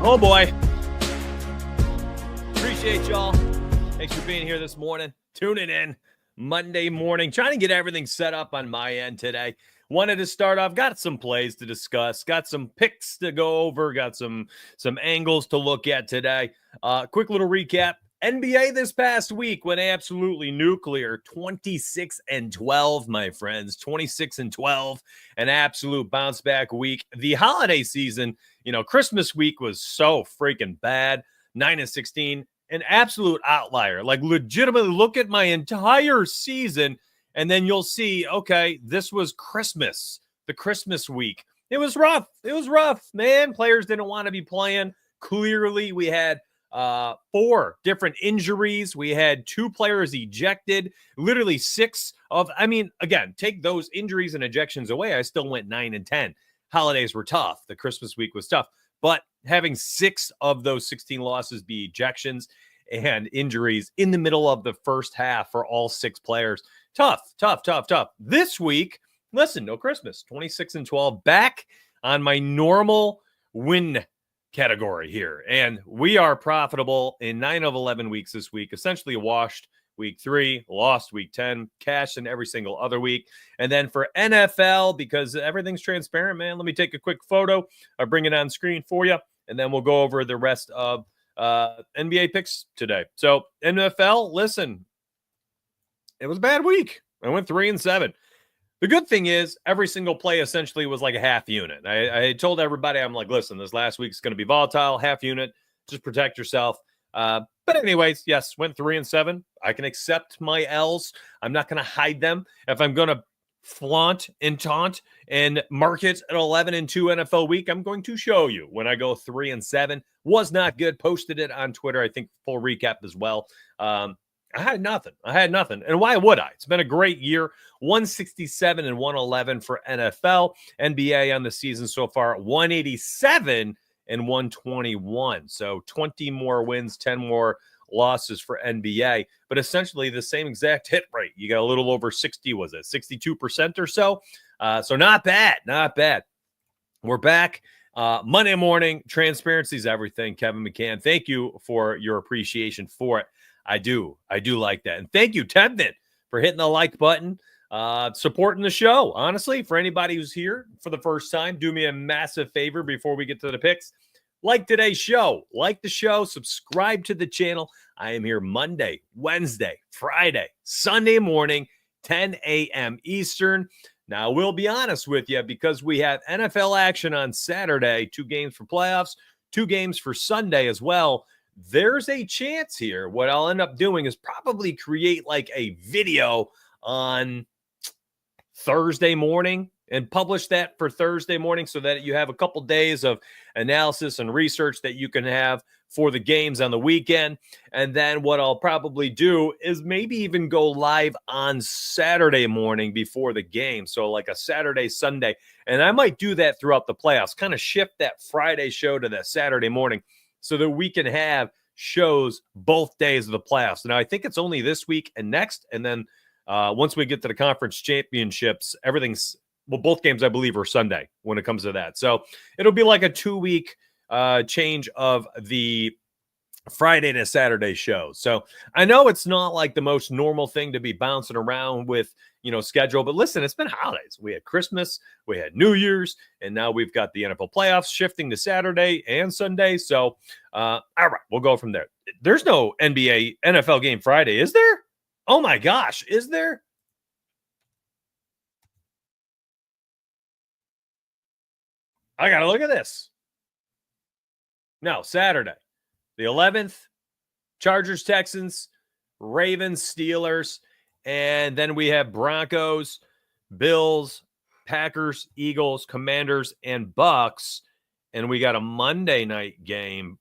Oh boy. Appreciate y'all. Thanks for being here this morning. Tuning in Monday morning. Trying to get everything set up on my end today. Wanted to start off. Got some plays to discuss. Got some picks to go over. Got some angles to look at today. Quick little recap. NBA this past week went absolutely nuclear. 26-12, my friends. 26-12. An absolute bounce back week. The holiday season, Christmas week was so freaking bad. 9-16. An absolute outlier. Like, legitimately look at my entire season, and then you'll see, okay, this was Christmas, the Christmas week. It was rough. It was rough, man. Players didn't want to be playing. Clearly, we had 4 different injuries. We had 2 players ejected. Literally 6 of, again, take those injuries and ejections away, I still went 9-10. Holidays were tough. The Christmas week was tough. But having 6 of those 16 losses be ejections and injuries in the middle of the first half for all 6 players, tough. This week, listen, no Christmas, 26-12, back on my normal win category here. And we are profitable in 9 of 11 weeks this week, essentially washed week 3, lost week 10, cashed in every single other week. And then for NFL, because everything's transparent, man, let me take a quick photo. I'll bring it on screen for you, and then we'll go over the rest of NBA picks today. So NFL, listen, it was a bad week. I went 3-7. The good thing is every single play essentially was like a half unit. I told everybody, I'm like, listen, this last week's going to be volatile, half unit, just protect yourself. But anyways, yes, went 3-7. I can accept my L's. I'm not going to hide them. If I'm going to flaunt and taunt and mark it an 11-2 NFL week, I'm going to show you when I go 3-7. Was not good. Posted it on Twitter. I think full recap as well. I had nothing. And why would I? It's been a great year. 167 and 111 for NFL. NBA on the season so far, 187 and 121. So 20 more wins, 10 more losses for NBA, but essentially the same exact hit rate. You got a little over 60, was it 62% or so? So not bad. We're back. Monday morning. Transparency is everything. Kevin McCann, thank you for your appreciation for it. I do like that. And thank you, Tevin, for hitting the like button, supporting the show. Honestly, for anybody who's here for the first time, do me a massive favor before we get to the picks. Like today's show. Like the show. Subscribe to the channel. I am here Monday, Wednesday, Friday, Sunday morning, 10 a.m. Eastern. Now, we'll be honest with you, because we have NFL action on Saturday, 2 games for playoffs, 2 games for Sunday as well. There's a chance here. What I'll end up doing is probably create like a video on Thursday morning and publish that for Thursday morning so that you have a couple days of analysis and research that you can have for the games on the weekend. And then what I'll probably do is maybe even go live on Saturday morning before the game. So like a Saturday, Sunday. And I might do that throughout the playoffs, kind of shift that Friday show to that Saturday morning, so that we can have shows both days of the playoffs. Now, I think it's only this week and next. And then once we get to the conference championships, both games, I believe, are Sunday when it comes to that. So it'll be like a 2-week change of the Friday to Saturday show. So I know it's not like the most normal thing to be bouncing around with, schedule, but listen, it's been holidays. We had Christmas, we had New Year's, and now we've got the NFL playoffs shifting to Saturday and Sunday. So, all right, we'll go from there. There's no NFL game Friday, is there? Oh my gosh, is there? I got to look at this. No, Saturday, the 11th, Chargers, Texans, Ravens, Steelers, and then we have Broncos, Bills, Packers, Eagles, Commanders, and Bucks. And we got a Monday night game,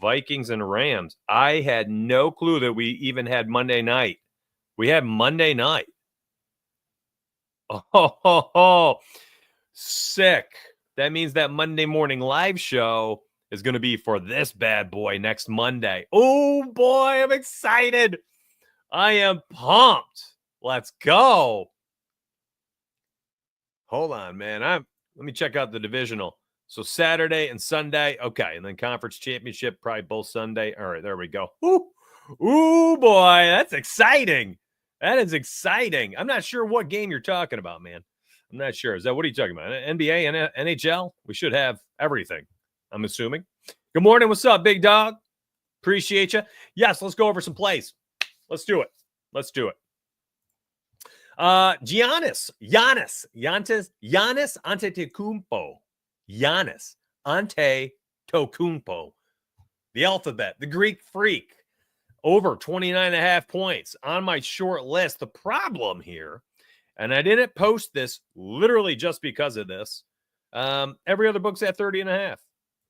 Vikings and Rams. I had no clue that we even had Monday night. We had Monday night. Oh, sick. That means that Monday morning live show is going to be for this bad boy next Monday. Oh, boy, I'm excited. I am pumped. Let's go. Hold on, man. Let me check out the divisional. So Saturday and Sunday. Okay. And then conference championship, probably both Sunday. All right. There we go. Ooh, boy. That's exciting. That is exciting. I'm not sure what game you're talking about, man. I'm not sure. What are you talking about? NBA and NHL? We should have everything, I'm assuming. Good morning. What's up, big dog? Appreciate you. Yes, let's go over some plays. Let's do it. Giannis Antetokounmpo. Giannis Antetokounmpo. The alphabet, the Greek freak. Over 29.5 points on my short list. The problem here, and I didn't post this literally just because of this, every other book's at 30.5.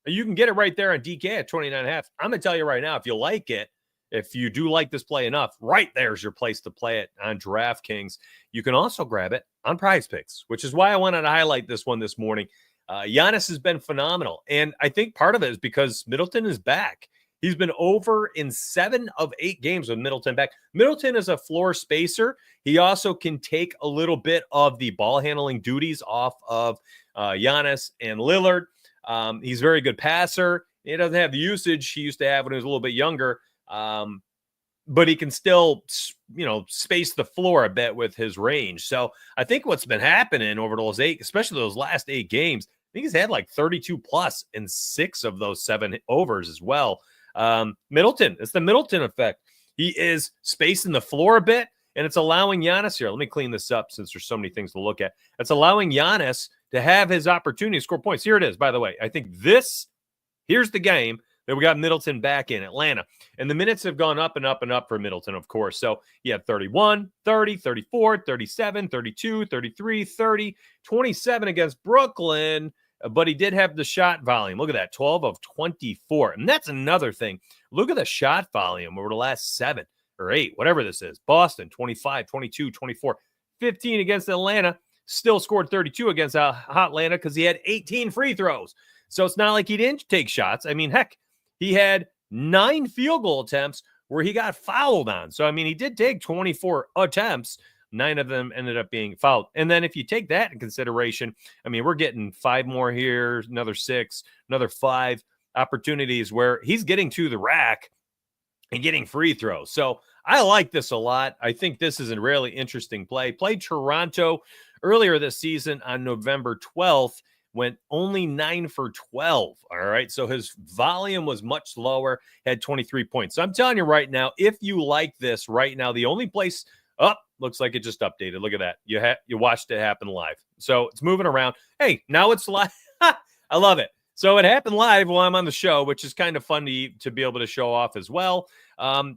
You can get it right there on DK at 29.5. I'm going to tell you right now, if you like it, if you do like this play enough, right there's your place to play it on DraftKings. You can also grab it on PrizePicks, which is why I wanted to highlight this one this morning. Giannis has been phenomenal, and I think part of it is because Middleton is back. He's been over in 7 of 8 games with Middleton back. Middleton is a floor spacer. He also can take a little bit of the ball handling duties off of Giannis and Lillard. He's a very good passer. He doesn't have the usage he used to have when he was a little bit younger, but he can still, space the floor a bit with his range. So I think what's been happening over those 8, especially those last 8 games, I think he's had like 32 plus in 6 of those 7 overs as well. Middleton, it's the Middleton effect. He is spacing the floor a bit, and it's allowing Giannis here. Let me clean this up since there's so many things to look at. It's allowing Giannis to have his opportunity to score points. Here it is, by the way. I think here's the game that we got Middleton back in Atlanta. And the minutes have gone up and up and up for Middleton, of course. So he had 31, 30, 34, 37, 32, 33, 30, 27 against Brooklyn. But he did have the shot volume. Look at that, 12 of 24. And that's another thing. Look at the shot volume over the last 7 or 8, whatever this is. Boston, 25, 22, 24, 15 against Atlanta. Still scored 32 against Atlanta because he had 18 free throws. So it's not like he didn't take shots. I mean, heck, he had 9 field goal attempts where he got fouled on. So, I mean, he did take 24 attempts. 9 of them ended up being fouled. And then if you take that in consideration, I mean, we're getting 5 more here, another 6, another 5 opportunities where he's getting to the rack and getting free throws. So I like this a lot. I think this is a really interesting play. Played Toronto earlier this season on November 12th, went only 9 for 12. All right. So his volume was much lower, had 23 points. So I'm telling you right now, if you like this right now, the only place up, looks like it just updated. Look at that. You watched it happen live. So it's moving around. Hey, now it's live. I love it. So it happened live while I'm on the show, which is kind of fun to be able to show off as well.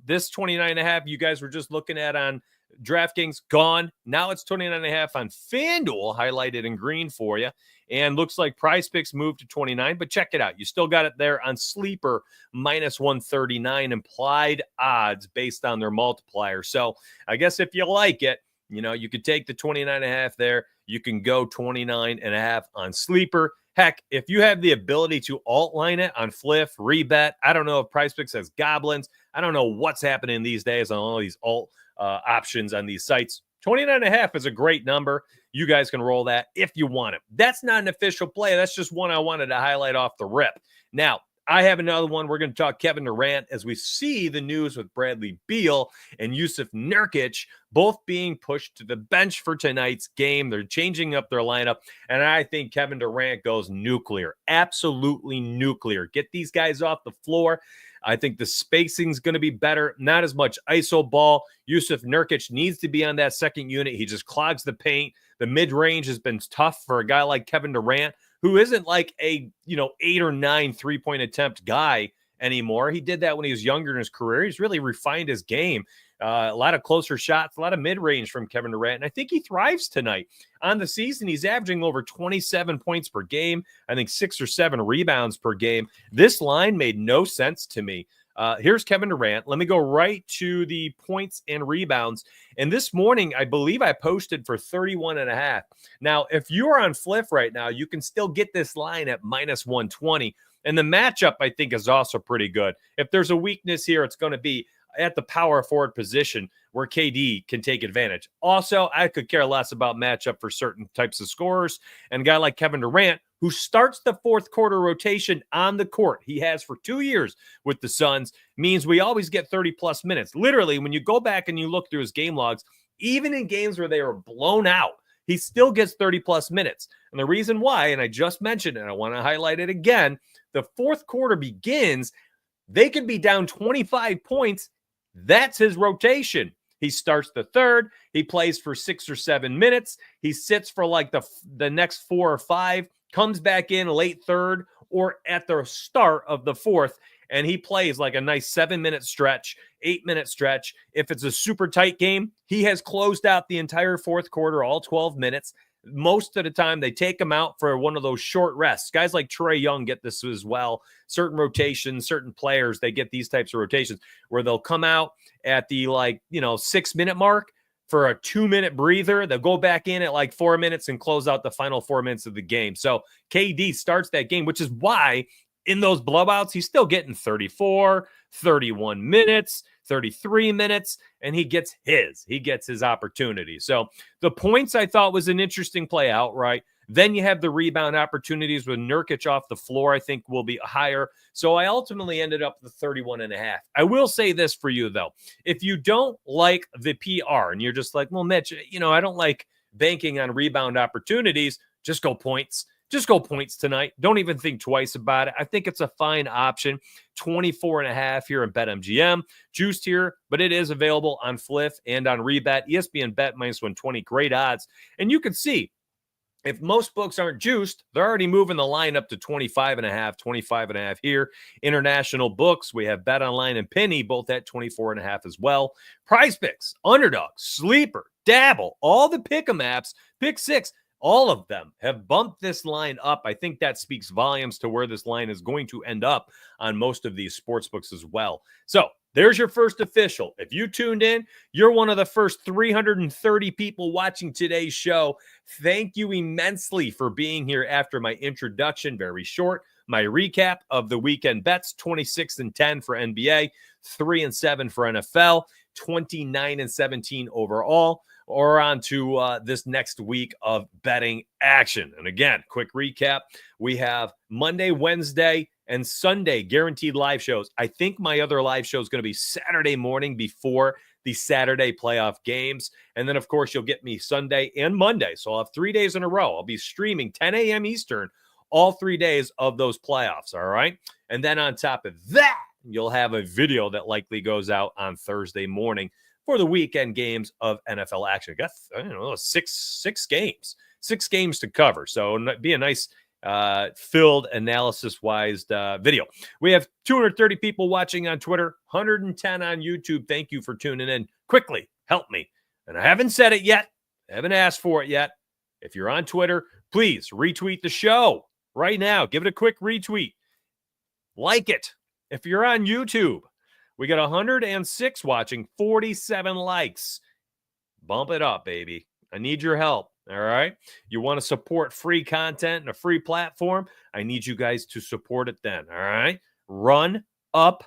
This 29.5 you guys were just looking at on DraftKings, gone. Now it's 29.5 on FanDuel, highlighted in green for you. And looks like PrizePicks moved to 29, but check it out. You still got it there on Sleeper, minus 139 implied odds based on their multiplier. So I guess if you like it, you could take the 29.5 there. You can go 29.5 on Sleeper. Heck, if you have the ability to alt line it on Fliff, Rebet, I don't know if PrizePicks has goblins. I don't know what's happening these days on all these alt options on these sites. 29.5 is a great number. You guys can roll that if you want it. That's not an official play. That's just one I wanted to highlight off the rip. Now, I have another one. We're going to talk Kevin Durant as we see the news with Bradley Beal and Yusuf Nurkic both being pushed to the bench for tonight's game. They're changing up their lineup, and I think Kevin Durant goes nuclear, absolutely nuclear. Get these guys off the floor. I think the spacing is going to be better, not as much ISO ball. Yusuf Nurkic needs to be on that second unit. He just clogs the paint. The mid-range has been tough for a guy like Kevin Durant, who isn't like a 8 or 9 3-point attempt guy anymore. He did that when he was younger in his career. He's really refined his game. A lot of closer shots, a lot of mid-range from Kevin Durant, and I think he thrives tonight. On the season, he's averaging over 27 points per game. I think 6 or 7 rebounds per game. This line made no sense to me. Here's Kevin Durant. Let me go right to the points and rebounds. And this morning, I believe I posted for 31.5. Now, if you're on Fliff right now, you can still get this line at minus 120. And the matchup, I think, is also pretty good. If there's a weakness here, it's going to be at the power forward position where KD can take advantage. Also, I could care less about matchup for certain types of scorers. And a guy like Kevin Durant, who starts the fourth quarter rotation on the court. He has for 2 years with the Suns, means we always get 30-plus minutes. Literally, when you go back and you look through his game logs, even in games where they were blown out, he still gets 30-plus minutes. And the reason why, and I just mentioned it, and I want to highlight it again, the fourth quarter begins, they could be down 25 points. That's his rotation. He starts the third. He plays for 6 or 7 minutes. He sits for like the next 4 or 5, comes back in late third or at the start of the fourth, and he plays like a nice 7-minute stretch, 8-minute stretch. If it's a super tight game, he has closed out the entire fourth quarter, all 12 minutes. Most of the time, they take him out for one of those short rests. Guys like Trae Young get this as well. Certain rotations, certain players, they get these types of rotations where they'll come out at the 6-minute mark for a 2-minute breather. They'll go back in at like 4 minutes and close out the final 4 minutes of the game. So KD starts that game, which is why in those blowouts, he's still getting 34, 31 minutes, 33 minutes, and he gets his opportunity. So the points I thought was an interesting play outright. Then you have the rebound opportunities with Nurkic off the floor, I think will be higher. So I ultimately ended up with 31.5. I will say this for you, though. If you don't like the PR and you're just like, well, Mitch, I don't like banking on rebound opportunities, just go points. Just go points tonight. Don't even think twice about it. I think it's a fine option. 24.5 here in BetMGM. Juiced here, but it is available on Fliff and on Rebet. ESPN Bet -120. Great odds. And you can see, if most books aren't juiced, they're already moving the line up to 25.5, 25.5 here. International books, we have Bet Online and Penny, both at 24.5 as well. PrizePicks, Underdog, Sleeper, Dabble, all the pick'em apps, Pick 6, all of them have bumped this line up. I think that speaks volumes to where this line is going to end up on most of these sports books as well. So there's your first official. If you tuned in, you're one of the first 330 people watching today's show. Thank you immensely for being here after my introduction. Very short. My recap of the weekend bets: 26-10 for NBA, 3-7 for NFL, 29-17 overall. Or on to this next week of betting action. And again, quick recap. We have Monday, Wednesday, and Sunday guaranteed live shows. I think my other live show is going to be Saturday morning before the Saturday playoff games. And then, of course, you'll get me Sunday and Monday. So I'll have 3 days in a row. I'll be streaming 10 a.m. Eastern all 3 days of those playoffs, all right? And then on top of that, you'll have a video that likely goes out on Thursday morning for the weekend games of NFL action. I got, six games to cover. So it'd be a nice filled analysis-wise video. We have 230 people watching on Twitter, 110 on YouTube. Thank you for tuning in. Quickly, help me. And I haven't said it yet. I haven't asked for it yet. If you're on Twitter, please retweet the show right now. Give it a quick retweet. Like it. If you're on YouTube, we got 106 watching, 47 likes. Bump it up, baby. I need your help, all right? You want to support free content and a free platform? I need you guys to support it then, all right? Run up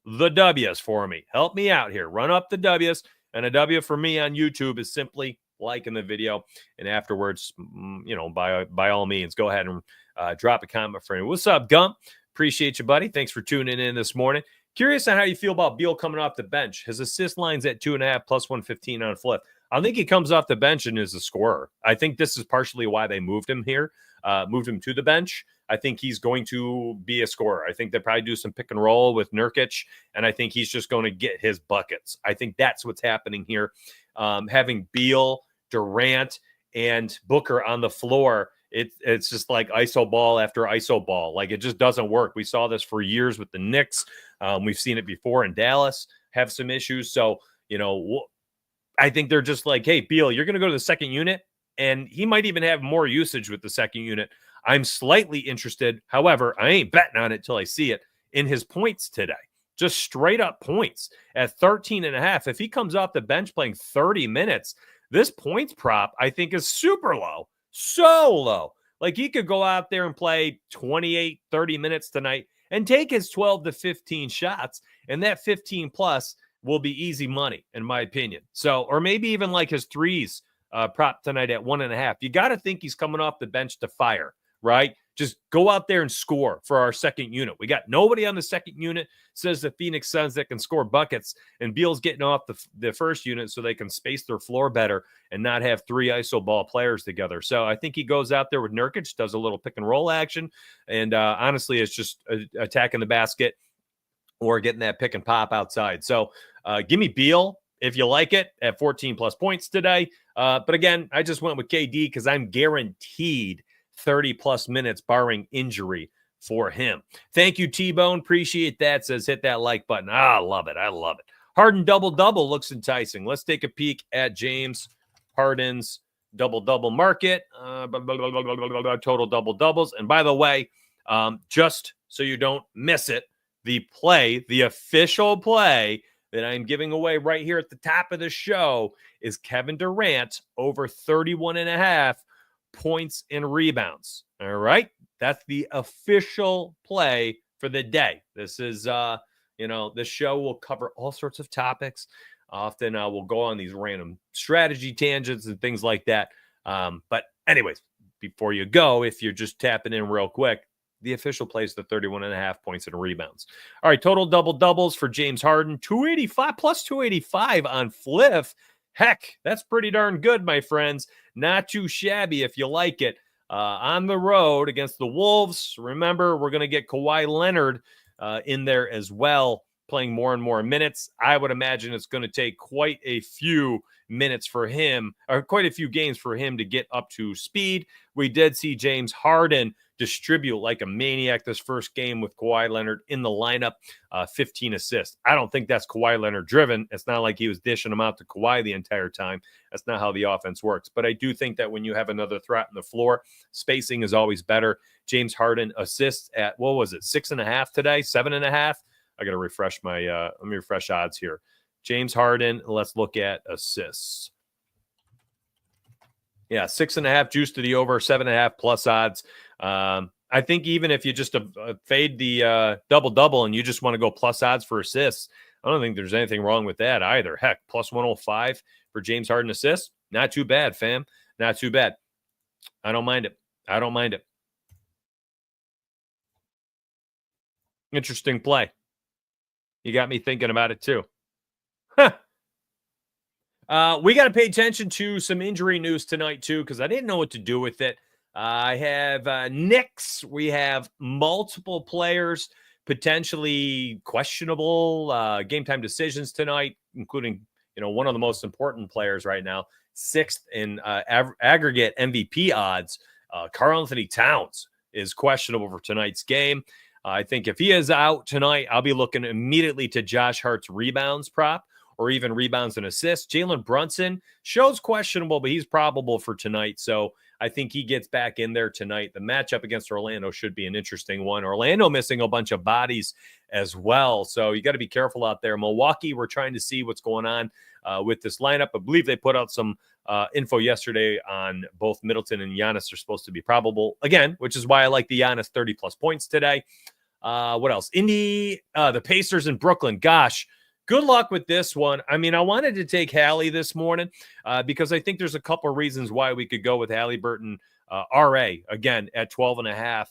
the W's for me. Help me out here. Run up the W's. And a W for me on YouTube is simply liking the video. And afterwards, by all means, go ahead and drop a comment for me. What's up, Gump? Appreciate you, buddy. Thanks for tuning in this morning. Curious on how you feel about Beal coming off the bench. His assist line's at 2.5 plus 115 on Flip. I think he comes off the bench and is a scorer. I think this is partially why they moved him here, moved him to the bench. I think he's going to be a scorer. I think they probably do some pick and roll with Nurkic, and I think he's just going to get his buckets. I think that's what's happening here. Having Beal, Durant, and Booker on the floor, it's just like iso ball after iso ball. Like, it just doesn't work. We saw this for years with the Knicks. We've seen it before in Dallas, have some issues. So, I think they're just like, hey, Beal, you're going to go to the second unit, and he might even have more usage with the second unit. I'm slightly interested. However, I ain't betting on it till I see it in his points today. Just straight up points at 13.5. If he comes off the bench playing 30 minutes, this points prop, I think, is super low. So low. Like, he could go out there and play 28, 30 minutes tonight and take his 12 to 15 shots, and that 15 plus will be easy money, in my opinion. So, or maybe even like his threes prop tonight at 1.5. You got to think he's coming off the bench to fire, right? Just go out there and score for our second unit. We got nobody on the second unit, says the Phoenix Suns, that can score buckets, and Beal's getting off the first unit so they can space their floor better and not have 3 iso ball players together. So I think he goes out there with Nurkic, does a little pick and roll action, and honestly, it's just attacking the basket or getting that pick and pop outside. So give me Beal if you like it at 14 plus points today. But again, I just went with KD because I'm guaranteed 30 plus minutes barring injury for him. Thank you, T-Bone. Appreciate that. Says hit that like button. I love it. I love it. Harden double-double looks enticing. Let's take a peek at James Harden's double-double market. Total double-doubles. And by the way, just so you don't miss it, the official play that I'm giving away right here at the top of the show is Kevin Durant over 31.5 points and rebounds. All right. That's the official play for the day. This is, this show will cover all sorts of topics. Often we'll go on these random strategy tangents and things like that. But anyways, before you go, if you're just tapping in real quick, the official play is the 31.5 points and rebounds. All right. Total double-doubles for James Harden, 285 plus 285 on Fliff. Heck, that's pretty darn good, my friends. Not too shabby if you like it. On the road against the Wolves. Remember, we're going to get Kawhi Leonard in there as well, playing more and more minutes. I would imagine it's going to take quite a few minutes for him, or quite a few games for him to get up to speed. We did see James Harden distribute like a maniac this first game with Kawhi Leonard in the lineup, 15 assists. I don't think that's Kawhi Leonard driven. It's not like he was dishing them out to Kawhi the entire time. That's not how the offense works. But I do think that when you have another threat on the floor, spacing is always better. James Harden assists at, 6.5 today, 7.5. I got to refresh my, let me refresh odds here. James Harden, let's look at assists. Yeah, 6.5 juice to the over, 7.5 plus odds. I think even if you just fade the double-double and you just want to go plus odds for assists, I don't think there's anything wrong with that either. Heck, plus 105 for James Harden assists. Not too bad, fam. Not too bad. I don't mind it. Interesting play. You got me thinking about it too. Huh. We got to pay attention to some injury news tonight, too, because I didn't know what to do with it. I have Knicks. We have multiple players potentially questionable game time decisions tonight, including, one of the most important players right now, 6th in aggregate MVP odds. Karl-Anthony Towns is questionable for tonight's game. I think if he is out tonight, I'll be looking immediately to Josh Hart's rebounds prop, or even rebounds and assists. Jalen Brunson shows questionable, but he's probable for tonight. So I think he gets back in there tonight. The matchup against Orlando should be an interesting one. Orlando missing a bunch of bodies as well. So you got to be careful out there. Milwaukee, we're trying to see what's going on with this lineup. I believe they put out some info yesterday on both Middleton and Giannis are supposed to be probable again, which is why I like the Giannis 30 plus points today. What else? The Pacers in Brooklyn. Gosh, good luck with this one. I mean, I wanted to take Hallie this morning because I think there's a couple of reasons why we could go with Halliburton RA again at 12.5.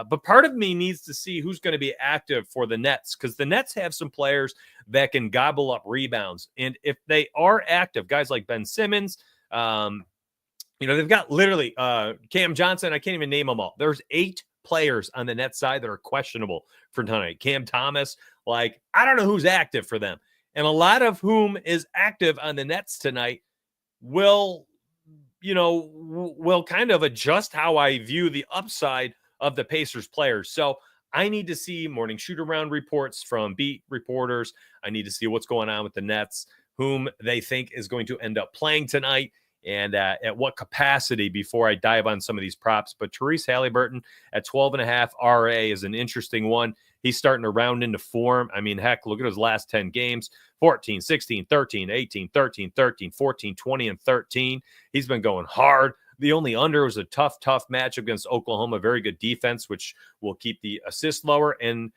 But part of me needs to see who's going to be active for the Nets, because the Nets have some players that can gobble up rebounds. And if they are active, guys like Ben Simmons, they've got literally Cam Johnson. I can't even name them all. There's 8 players on the net side that are questionable for tonight. Cam Thomas, I don't know who's active for them. And a lot of whom is active on the Nets tonight will kind of adjust how I view the upside of the Pacers players. So I need to see morning shoot-around reports from beat reporters. I need to see what's going on with the Nets, whom they think is going to end up playing tonight, and at what capacity before I dive on some of these props. But Therese Halliburton at 12.5 RA is an interesting one. He's starting to round into form. I mean, heck, look at his last 10 games, 14, 16, 13, 18, 13, 13, 14, 20, and 13. He's been going hard. The only under was a tough match against Oklahoma. Very good defense, which will keep the assist lower, and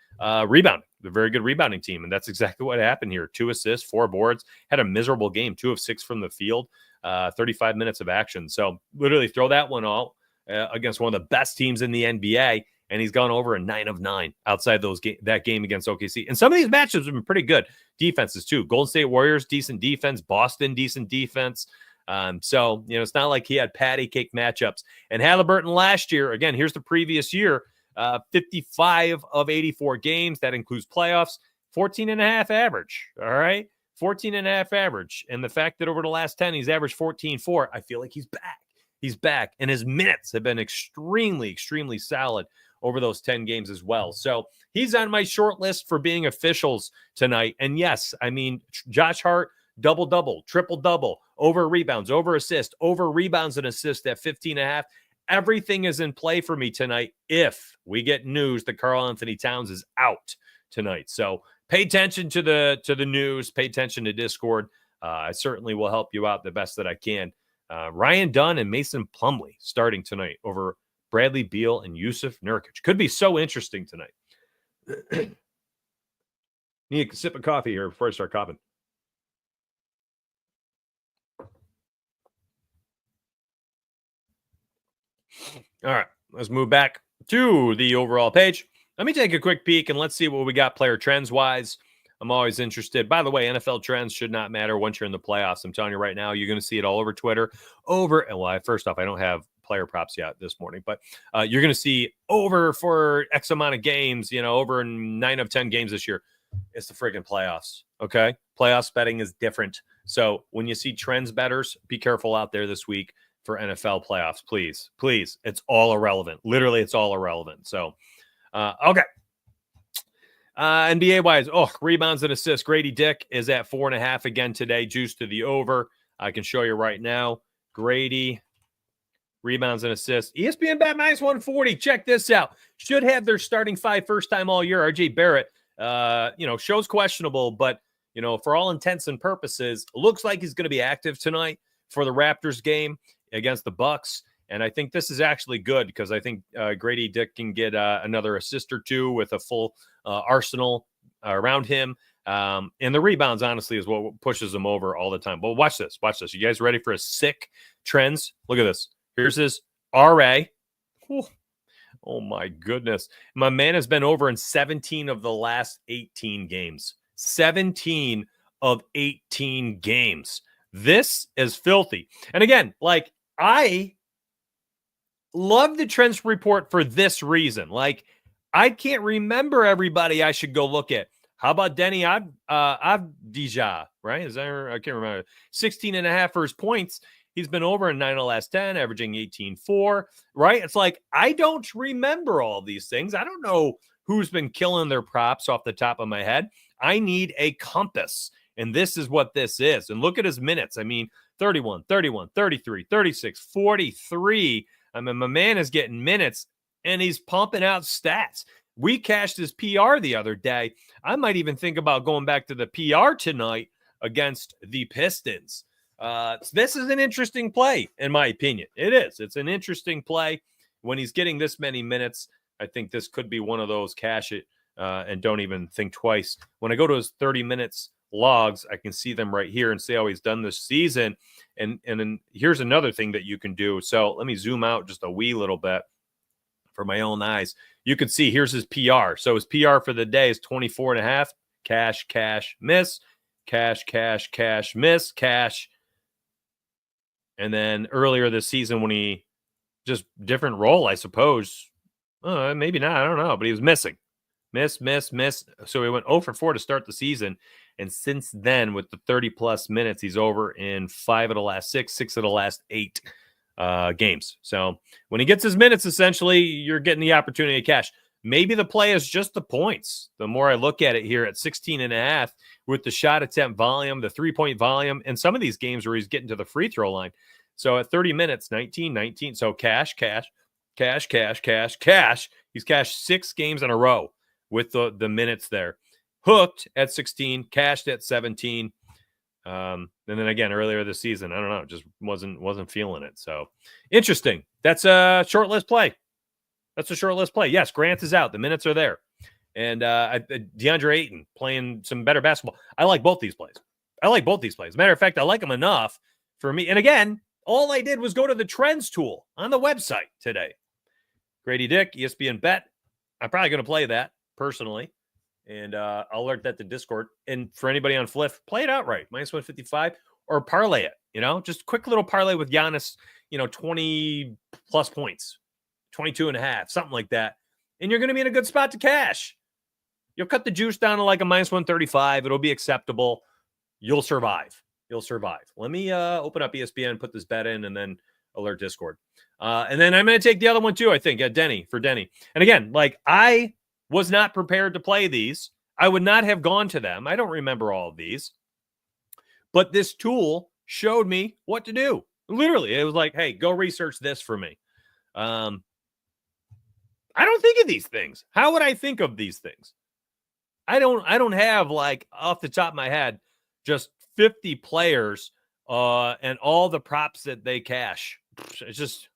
rebounding. The very good rebounding team. And that's exactly what happened here. 2 assists, 4 boards, had a miserable game, 2 of 6 from the field. 35 minutes of action. So literally throw that one out against one of the best teams in the NBA, and he's gone over a 9 of 9 outside that game against OKC. And some of these matchups have been pretty good defenses too. Golden State Warriors, decent defense. Boston, decent defense. So, it's not like he had patty cake matchups. And Halliburton last year, again, here's the previous year, 55 of 84 games. That includes playoffs, 14.5 average. All right. 14.5 average. And the fact that over the last 10, he's averaged 14.4, I feel like he's back. He's back. And his minutes have been extremely, extremely solid over those 10 games as well. So he's on my short list for being officials tonight. And yes, I mean, Josh Hart, double-double, triple-double, over rebounds, over assist, over rebounds and assist at 15.5. Everything is in play for me tonight if we get news that Karl-Anthony Towns is out tonight. So pay attention to the news, pay attention to Discord. I certainly will help you out the best that I can. Ryan Dunn and Mason Plumlee starting tonight over Bradley Beal and Yusuf Nurkic. Could be so interesting tonight. Need a sip of coffee here before I start coughing. All right, let's move back to the overall page. Let me take a quick peek and let's see what we got player trends-wise. I'm always interested. By the way, NFL trends should not matter once you're in the playoffs. I'm telling you right now, you're going to see it all over Twitter. First off, I don't have player props yet this morning, but you're going to see over for X amount of games, over 9 of 10 games this year. It's the friggin' playoffs, okay? Playoffs betting is different. So when you see trends bettors, be careful out there this week for NFL playoffs, please. Please. It's all irrelevant. Literally, it's all irrelevant. So, okay. NBA-wise, rebounds and assists. Grady Dick is at 4.5 again today, juice to the over. I can show you right now. Grady, rebounds and assists. ESPN bet minus 140. Check this out. Should have their starting 5 first time all year. RJ Barrett, show's questionable, but, for all intents and purposes, looks like he's going to be active tonight for the Raptors game against the Bucks. And I think this is actually good because I think Grady Dick can get another assist or two with a full arsenal around him. And the rebounds, honestly, is what pushes him over all the time. But watch this. Watch this. You guys ready for a sick trends? Look at this. Here's his RA. Whew. Oh, my goodness. My man has been over in 17 of the last 18 games. 17 of 18 games. This is filthy. And again, I love the trends report for this reason. I can't remember everybody I should go look at. How about Denny Avdija, right? Is that I can't remember. 16.5 for his points. He's been over in 9 of the last 10, averaging 18.4, right? It's I don't remember all these things. I don't know who's been killing their props off the top of my head. I need a compass. And this is what this is. And look at his minutes. I mean, 31, 31, 33, 36, 43. I mean, my man is getting minutes, and he's pumping out stats. We cashed his PR the other day. I might even think about going back to the PR tonight against the Pistons. This is an interesting play, in my opinion. It is. It's an interesting play. When he's getting this many minutes, I think this could be one of those cash it and don't even think twice. When I go to his 30 minutes logs, I can see them right here and see how he's done this season. And then here's another thing that you can do. So let me zoom out just a wee little bit for my own eyes. You can see here's his PR. So his PR for the day is 24.5. Cash, cash, miss. Cash, cash, cash, miss. Cash. And then earlier this season when he just different role, I suppose. Maybe not. I don't know. But he was missing. Miss. So he went 0 for 4 to start the season. And since then, with the 30-plus minutes, he's over in 5 of the last 6 of the last 8 games. So when he gets his minutes, essentially, you're getting the opportunity to cash. Maybe the play is just the points. The more I look at it here at 16.5 with the shot attempt volume, the three-point volume, and some of these games where he's getting to the free throw line. So at 30 minutes, 19. So cash. He's cashed 6 games in a row with the minutes there. Hooked at 16, cashed at 17. And then again, earlier this season, I don't know, just wasn't feeling it. So interesting. That's a short list play. Yes, Grant is out. The minutes are there. And DeAndre Ayton playing some better basketball. I like both these plays. As a matter of fact, I like them enough for me. And again, All I did was go to the trends tool on the website today. Grady Dick, ESPN Bet. I'm probably going to play that personally. And I'll alert that to Discord. And for anybody on Fliff, play it outright. Minus 155 or parlay it. Just quick little parlay with Giannis, 20 plus points, 22 and a half, something like that. And you're going to be in a good spot to cash. You'll cut the juice down to like a minus 135. It'll be acceptable. You'll survive. Let me open up ESPN, put this bet in, and then alert Discord. And then I'm going to take the other one too, I think, at Denny. And again, I was not prepared to play these. I would not have gone to them. I don't remember all of these. But this tool showed me what to do. Literally, it was like, hey, go research this for me. I don't think of these things. How would I think of these things? I don't have, off the top of my head, just 50 players and all the props that they cash. It's just,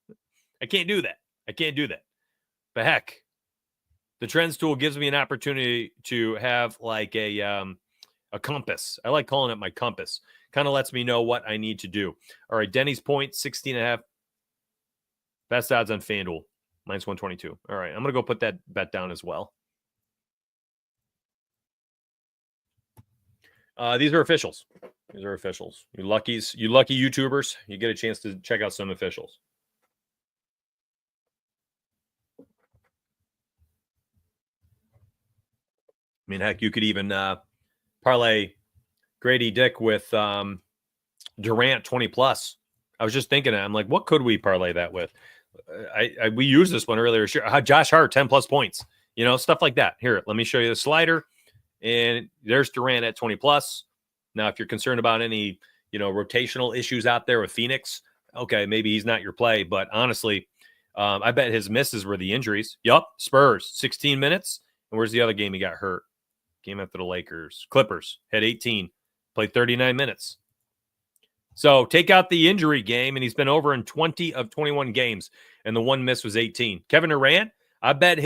I can't do that. But heck, the trends tool gives me an opportunity to have a compass. I like calling it my compass. Kind of lets me know what I need to do. All right, Denny's point, 16.5. Best odds on FanDuel, minus 122. All right, I'm going to go put that bet down as well. These are officials. You lucky YouTubers, you get a chance to check out some officials. I mean, heck, you could even parlay Grady Dick with Durant 20 plus. I was just thinking, I'm like, what could we parlay that with? We used this one earlier. Sure, Josh Hart 10 plus points. Stuff like that. Here, let me show you the slider. And there's Durant at 20 plus. Now, if you're concerned about any, rotational issues out there with Phoenix, okay, maybe he's not your play. But honestly, I bet his misses were the injuries. Yup, Spurs, 16 minutes. And where's the other game he got hurt? Game after the Lakers. Clippers had 18, played 39 minutes. So take out the injury game, and he's been over in 20 of 21 games, and the one miss was 18. Kevin Durant, I bet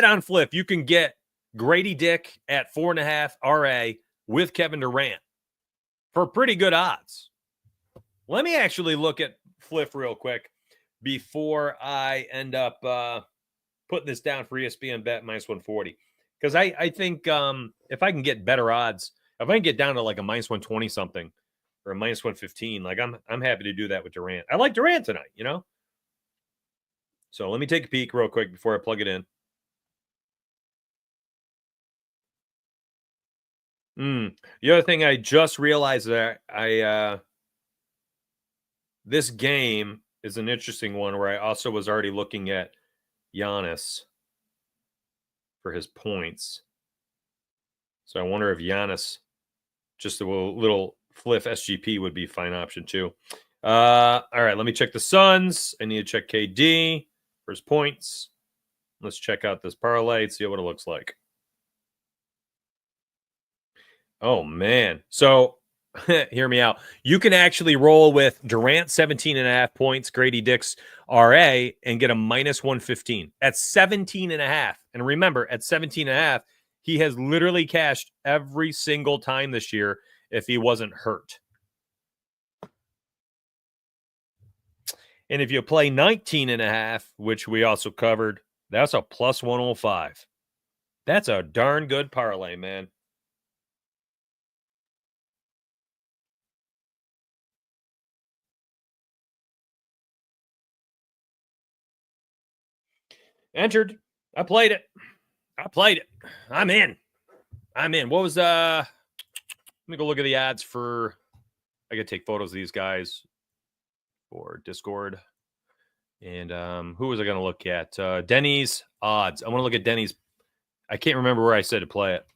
on Flip you can get Grady Dick at 4.5 RA with Kevin Durant for pretty good odds. Let me actually look at Flip real quick before I end up putting this down for ESPN Bet minus 140. Because I think if I can get better odds, if I can get down to like a minus 120 something or a minus 115, I'm happy to do that with Durant. I like Durant tonight, So let me take a peek real quick before I plug it in. The other thing I just realized that this game is an interesting one where I also was already looking at Giannis for his points. So I wonder if Giannis, just a little Fliff SGP would be a fine option too. All right, let me check the Suns. I need to check KD for his points. Let's check out this parlay and see what it looks like. Oh, man. So hear me out. You can actually roll with Durant 17.5 points, Grady Dick's RA, and get a minus 115 at 17.5. And remember, at 17.5, he has literally cashed every single time this year if he wasn't hurt. And if you play 19.5, which we also covered, that's a plus 105. That's a darn good parlay, man. Entered. I played it. I'm in. What was let me go look at the ads for. I gotta take photos of these guys for Discord. And who was I gonna look at? Denny's odds. I want to look at Denny's. I can't remember where I said to play it.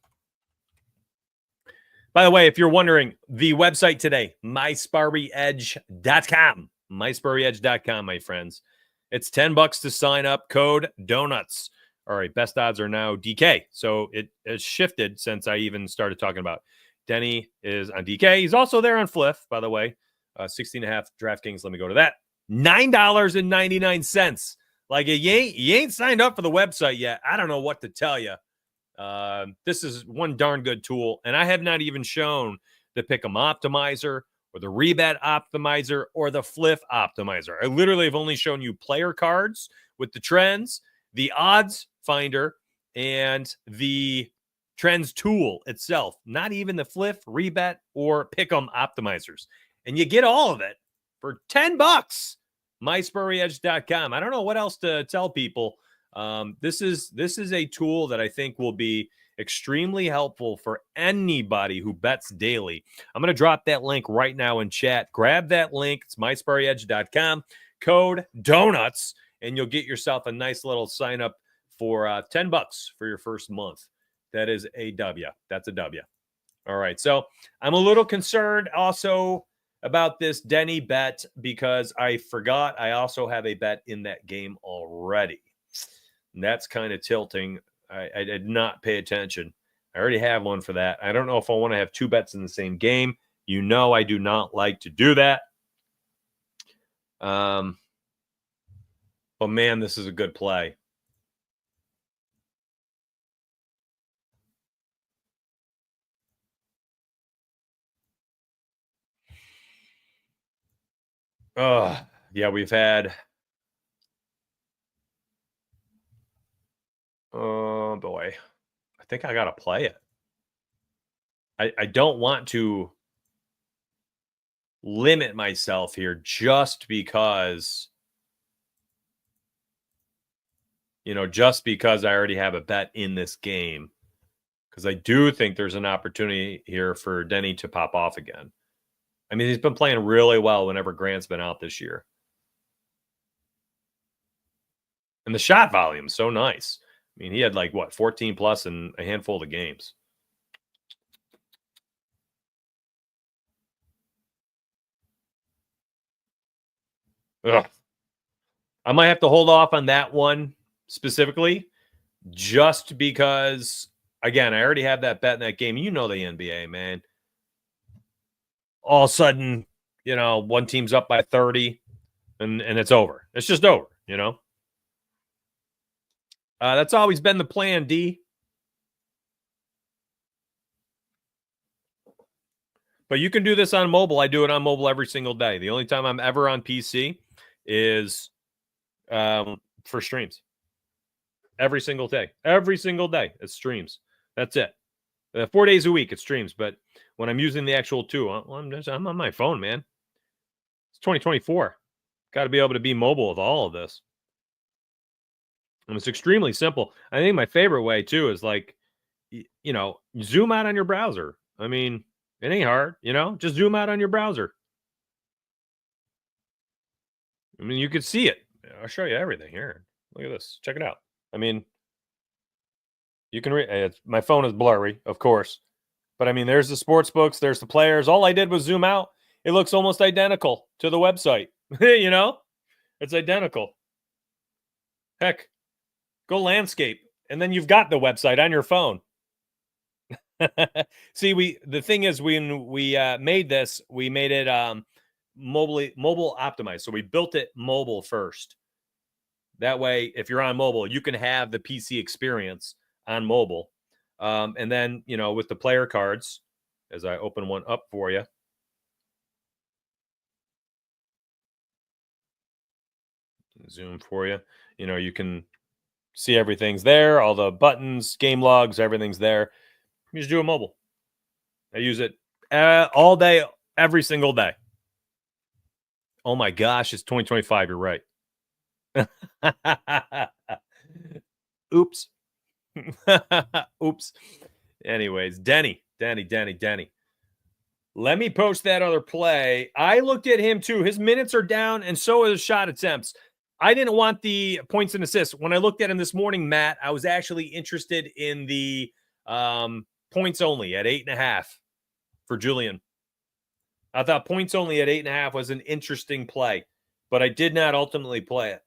By the way, if you're wondering, the website today, mysparryedge.com. mysparryedge.com, my friends. It's $10 to sign up. Code donuts. All right, best odds are now DK. So it has shifted since I even started talking about. Denny is on DK. He's also there on Fliff, by the way. 16.5 DraftKings. Let me go to that. $9.99. Like you ain't signed up for the website yet. I don't know what to tell you. This is one darn good tool, and I have not even shown the Pick'em Optimizer or or the rebet optimizer or the flip optimizer. I literally have only shown you player cards with the trends, the odds finder, and the trends tool itself, not even the flip, rebet, or pick'em optimizers. And you get all of it for $10. MySpurryEdge.com. I don't know what else to tell people. This is a tool that I think will be extremely helpful for anybody who bets daily. I'm going to drop that link right now in chat. Grab that link. It's MySpurryEdge.com. Code DONUTS, and you'll get yourself a nice little sign up for $10 for your first month. That is a W. That's a W. All right. So I'm a little concerned also about this Denny bet because I forgot I also have a bet in that game already. And that's kind of tilting. I did not pay attention. I already have one for that. I don't know if I want to have two bets in the same game. You know I do not like to do that. But man, this is a good play. Yeah, we've had. Oh boy, I think I gotta play it. I don't want to limit myself here just because, just because I already have a bet in this game. Because I do think there's an opportunity here for Denny to pop off again. I mean, he's been playing really well whenever Grant's been out this year. And the shot volume is so nice. I mean, he had 14 plus in a handful of games. Ugh. I might have to hold off on that one specifically just because, again, I already have that bet in that game. You know the NBA, man. All of a sudden, one team's up by 30 and it's over. It's just over, That's always been the plan, D. But you can do this on mobile. I do it on mobile every single day. The only time I'm ever on PC is for streams. Every single day. Every single day, it streams. That's it. 4 days a week, it streams. But when I'm using the actual tool, I'm on my phone, man. It's 2024. Got to be able to be mobile with all of this. And it's extremely simple. I think my favorite way, too, is zoom out on your browser. I mean, it ain't hard, just zoom out on your browser. I mean, you could see it. I'll show you everything here. Look at this. Check it out. I mean, you can read. My phone is blurry, of course. But I mean, there's the sports books. There's the players. All I did was zoom out. It looks almost identical to the website. It's identical. Heck, go landscape. And then you've got the website on your phone. See, the thing is, when we made this, we made it mobile optimized. So we built it mobile first. That way, if you're on mobile, you can have the PC experience on mobile. And then, with the player cards, as I open one up for you. Zoom for you. You can see everything's there. All the buttons, game logs, everything's there. You just do it mobile. I use it all day, every single day. Oh my gosh, it's 2025. You're right. Oops. Oops. Anyways, Denny. Let me post that other play. I looked at him too. His minutes are down, and so are his shot attempts. I didn't want the points and assists. When I looked at him this morning, Matt, I was actually interested in the points only at 8.5 for Julian. I thought points only at 8.5 was an interesting play, but I did not ultimately play it.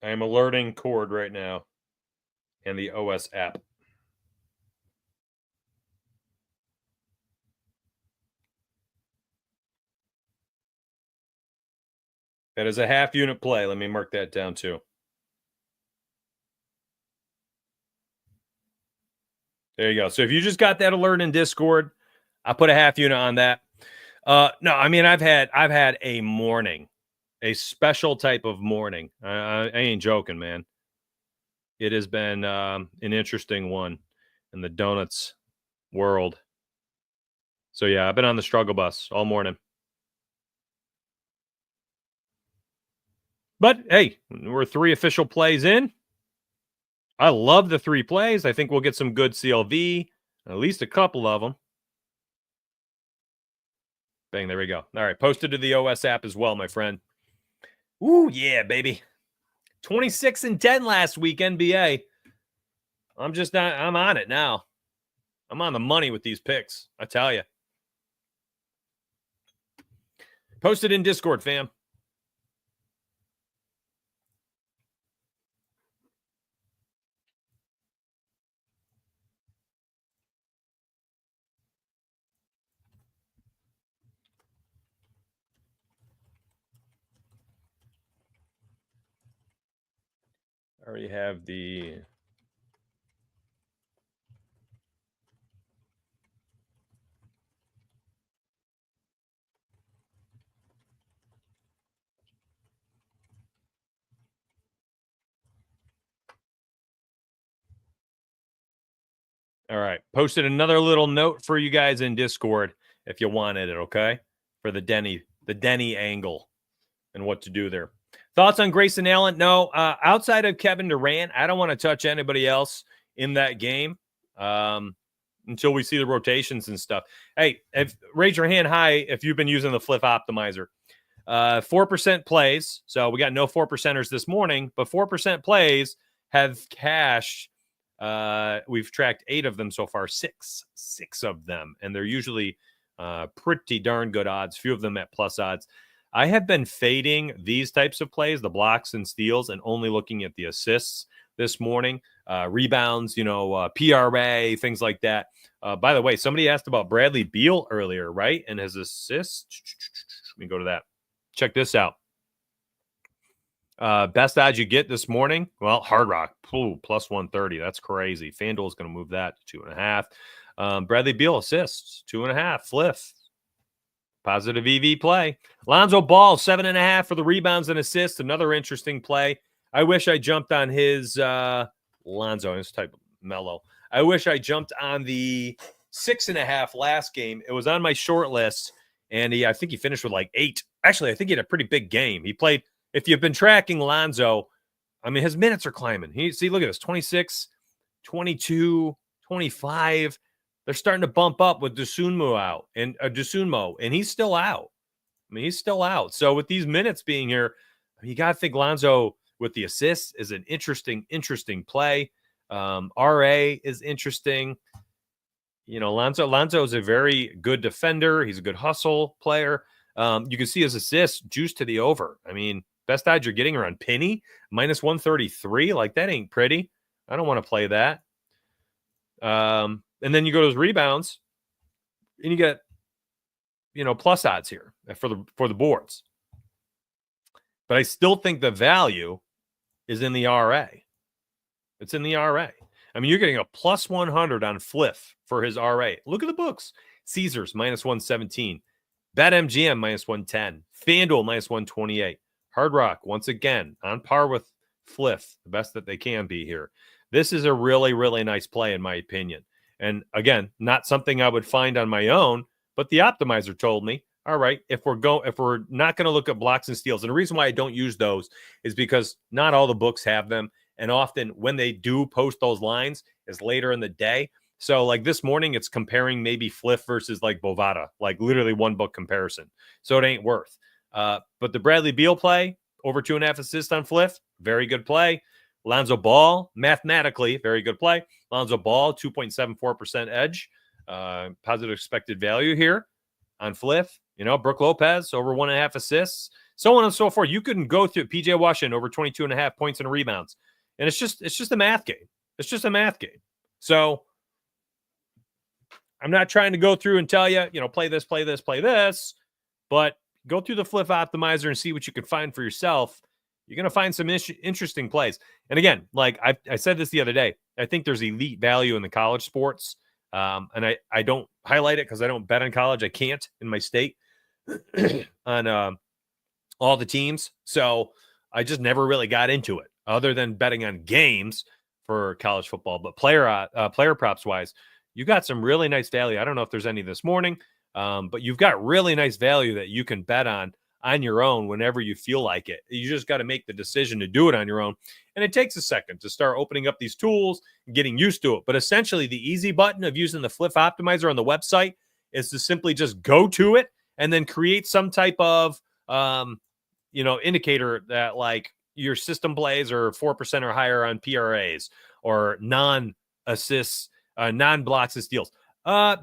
I am alerting Cord right now and the OS app. That is a half unit play. Let me mark that down too. There you go. So if you just got that alert in Discord, I put a half unit on that. No, I mean I've had a morning, a special type of morning. I ain't joking, man. It has been an interesting one in the donuts world. So yeah, I've been on the struggle bus all morning. But hey, we're 3 official plays in. I love the 3 plays. I think we'll get some good CLV, at least a couple of them. Bang, there we go. All right, posted to the OS app as well, my friend. Ooh, yeah, baby. 26-10 last week, NBA. I'm on it now. I'm on the money with these picks, I tell you. Post it in Discord, fam. I already have the... All right. Posted another little note for you guys in Discord if you wanted it, okay? For the Denny angle and what to do there. Thoughts on Grayson Allen? No. Outside of Kevin Durant, I don't want to touch anybody else in that game until we see the rotations and stuff. Hey, raise your hand high if you've been using the Flip Optimizer. 4% plays. So we got no 4%ers this morning, but 4% plays have cashed. We've tracked 8 of them so far, six of them, and they're usually pretty darn good odds, few of them at plus odds. I have been fading these types of plays, the blocks and steals, and only looking at the assists this morning, rebounds, PRA, things like that. By the way, somebody asked about Bradley Beal earlier, right? And his assists. Let me go to that. Check this out. Best odds you get this morning? Well, Hard Rock, plus 130. That's crazy. FanDuel is going to move that to 2.5. Bradley Beal assists, 2.5. Fliff. Positive EV play. Lonzo Ball, 7.5 for the rebounds and assists. Another interesting play. I wish I jumped on his Lonzo, his type of mellow. I wish I jumped on the 6.5 last game. It was on my short list, and I think he finished with like 8. Actually, I think he had a pretty big game. He played. If you've been tracking Lonzo, I mean, his minutes are climbing. Look at this, 26, 22, 25. They're starting to bump up with Dosunmu out and Dosunmu, and he's still out. I mean, he's still out. So with these minutes being here, you got to think Lonzo with the assists is an interesting play. RA is interesting. Lonzo is a very good defender. He's a good hustle player. You can see his assists juiced to the over. I mean, best odds you're getting are on Penny, minus 133. Like, that ain't pretty. I don't want to play that. And then you go to those rebounds, and you get, plus odds here for the boards. But I still think the value is in the RA. It's in the RA. I mean, you're getting a plus 100 on Fliff for his RA. Look at the books. Caesars, minus 117. BetMGM, minus 110. FanDuel, minus 128. Hard Rock, once again, on par with Fliff, the best that they can be here. This is a really, really nice play, in my opinion. And again, not something I would find on my own, but the optimizer told me, all right, if we're not going to look at blocks and steals, and the reason why I don't use those is because not all the books have them. And often when they do post those lines is later in the day. So like this morning, it's comparing maybe Fliff versus like Bovada, like literally one book comparison. So it ain't worth. But the Bradley Beal play, over 2.5 assists on Fliff, very good play. Lonzo Ball, mathematically, very good play. Lonzo Ball, 2.74% edge. Positive expected value here on Fliff. Brook Lopez, over 1.5 assists. So on and so forth. You can go through PJ Washington, over 22.5 points and rebounds. And it's just a math game. It's just a math game. So I'm not trying to go through and tell you, play this. But go through the Flip Optimizer and see what you can find for yourself. You're going to find some interesting plays. And again, like I said this the other day, I think there's elite value in the college sports. And I don't highlight it because I don't bet on college. I can't in my state on all the teams. So I just never really got into it other than betting on games for college football. But player props wise, you got some really nice value. I don't know if there's any this morning, but you've got really nice value that you can bet on your own whenever you feel like it. You just got to make the decision to do it on your own. And it takes a second to start opening up these tools and getting used to it. But essentially, the easy button of using the Flip Optimizer on the website is to simply just go to it and then create some type of indicator that like your system plays are 4% or higher on PRAs or non-assists, non-blocks and steals.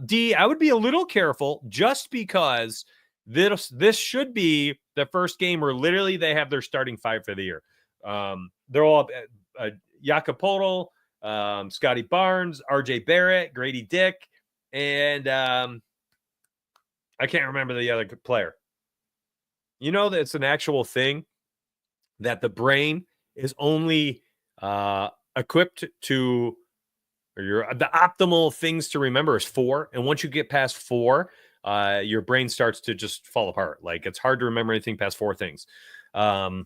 D, I would be a little careful just because this should be the first game where literally they have their starting five for the year. They're all Jacopoto, Scotty Barnes, RJ Barrett, Grady Dick, and I can't remember the other player. You know that it's an actual thing that the brain is only equipped to, or the optimal things to remember is 4. And once you get past 4, your brain starts to just fall apart. Like it's hard to remember anything past 4 things. Emmanuel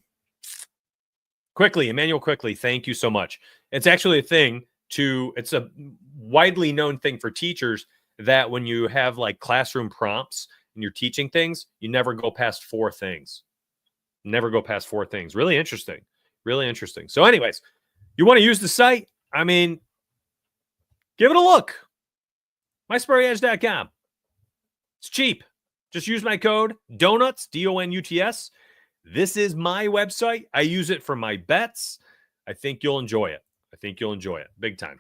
Quickly, thank you so much. It's actually a thing it's a widely known thing for teachers that when you have like classroom prompts and you're teaching things, you never go past 4 things. Never go past 4 things. Really interesting. Really interesting. So anyways, you want to use the site? I mean, give it a look. MySpartyEdge.com. It's cheap. Just use my code DONUTS, DONUTS. This is my website. I use it for my bets. I think you'll enjoy it. Big time.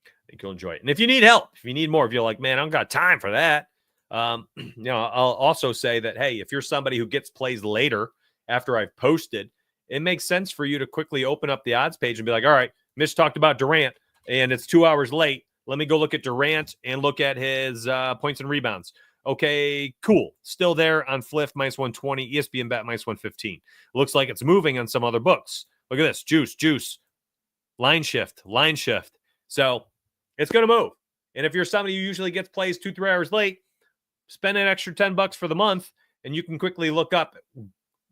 I think you'll enjoy it. And if you need help, if you need more, if you're like, man, I don't got time for that. I'll also say that, hey, if you're somebody who gets plays later after I've posted, it makes sense for you to quickly open up the odds page and be like, all right, Mitch talked about Durant and it's 2 hours late. Let me go look at Durant and look at his points and rebounds. Okay, cool. Still there on Fliff, -120, ESPN Bet, -115. Looks like it's moving on some other books. Look at this. Juice. Line shift. So it's going to move. And if you're somebody who usually gets plays 2-3 hours late, spend an extra $10 for the month, and you can quickly look up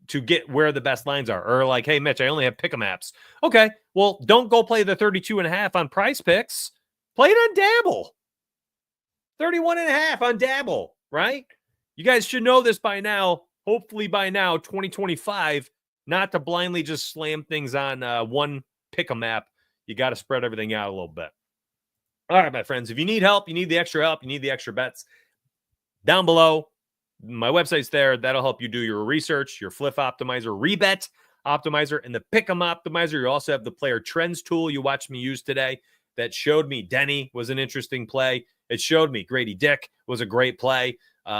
to get where the best lines are. Or like, hey, Mitch, I only have pick'em apps. Okay, well, don't go play the 32.5 on PrizePicks. Play it on Dabble. 31.5 on Dabble, right? You guys should know this by now. Hopefully by now, 2025, not to blindly just slam things on one pick'em app. You got to spread everything out a little bit. All right, my friends, if you need help, you need the extra help, you need the extra bets, down below, my website's there. That'll help you do your research, your Flip Optimizer, Rebet Optimizer, and the Pick'em Optimizer. You also have the Player Trends tool you watched me use today that showed me Denny was an interesting play. It showed me Grady Dick was a great play. You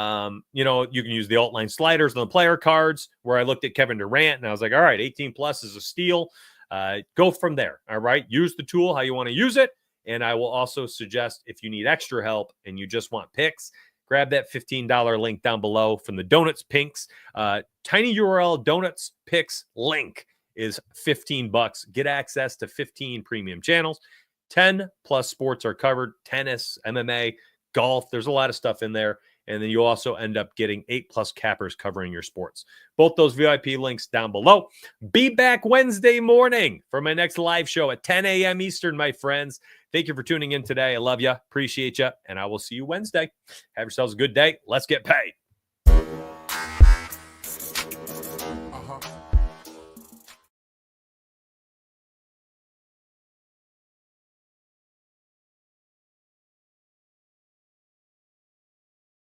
can use the alt line sliders on the player cards where I looked at Kevin Durant and I was like, all right, 18 plus is a steal. Go from there. All right. Use the tool how you want to use it. And I will also suggest if you need extra help and you just want picks, grab that $15 link down below from the Donuts Pinks. Tiny URL Donuts Picks link is $15. Get access to 15 premium channels. 10 plus sports are covered. Tennis, MMA, golf. There's a lot of stuff in there. And then you also end up getting 8+ cappers covering your sports. Both those VIP links down below. Be back Wednesday morning for my next live show at 10 a.m. Eastern, my friends. Thank you for tuning in today. I love you. Appreciate you. And I will see you Wednesday. Have yourselves a good day. Let's get paid.